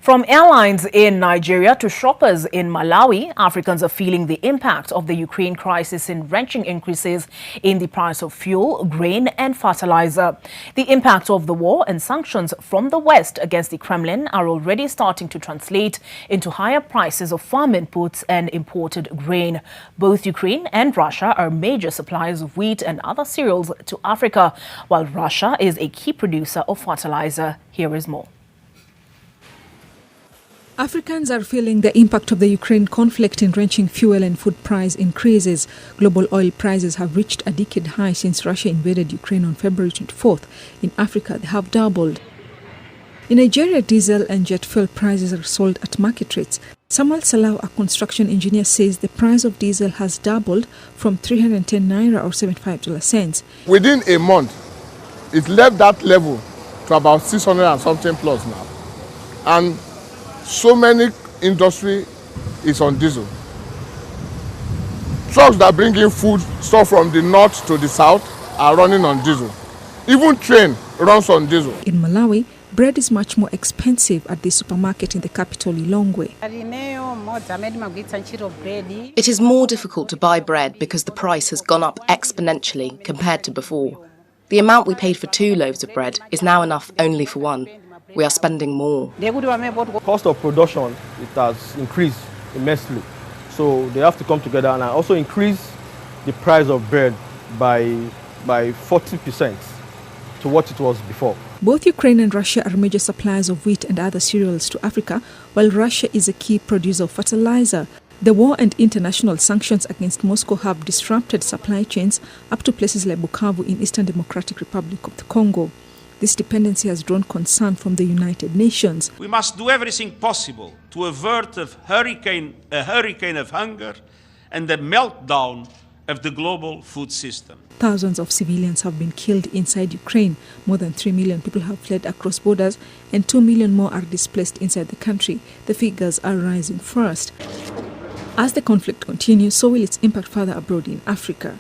From airlines in Nigeria to shoppers in Malawi, Africans are feeling the impact of the Ukraine crisis in wrenching increases in the price of fuel, grain and fertilizer. The impact of the war and sanctions from the West against the Kremlin are already starting to translate into higher prices of farm inputs and imported grain. Both Ukraine and Russia are major suppliers of wheat and other cereals to Africa, while Russia is a key producer of fertilizer. Here is more. Africans are feeling the impact of the Ukraine conflict in wrenching fuel and food price increases. Global oil prices have reached a decade high since Russia invaded Ukraine on February 24th. In Africa, they have doubled. In Nigeria, diesel and jet fuel prices are sold at market rates. Samuel Salau, a construction engineer, says the price of diesel has doubled from 310 naira or 75 cents. Within a month, it left that level to about 600 and something plus now. And so many industry is on diesel. Trucks that bring in food stuff from the north to the south are running on diesel. Even train runs on diesel. In Malawi, bread is much more expensive at the supermarket in the capital, Lilongwe. It is more difficult to buy bread because the price has gone up exponentially compared to before. The amount we paid for 2 loaves of bread is now enough only for 1. We are spending more. Cost of production, it has increased immensely. So they have to come together and also increase the price of bread by 40% to what it was before. Both Ukraine and Russia are major suppliers of wheat and other cereals to Africa, while Russia is a key producer of fertilizer. The war and international sanctions against Moscow have disrupted supply chains up to places like Bukavu in Eastern Democratic Republic of the Congo. This dependency has drawn concern from the United Nations. We must do everything possible to avert a hurricane of hunger and the meltdown of the global food system. Thousands of civilians have been killed inside Ukraine. More than 3 million people have fled across borders and 2 million more are displaced inside the country. The figures are rising fast. As the conflict continues, so will its impact further abroad in Africa.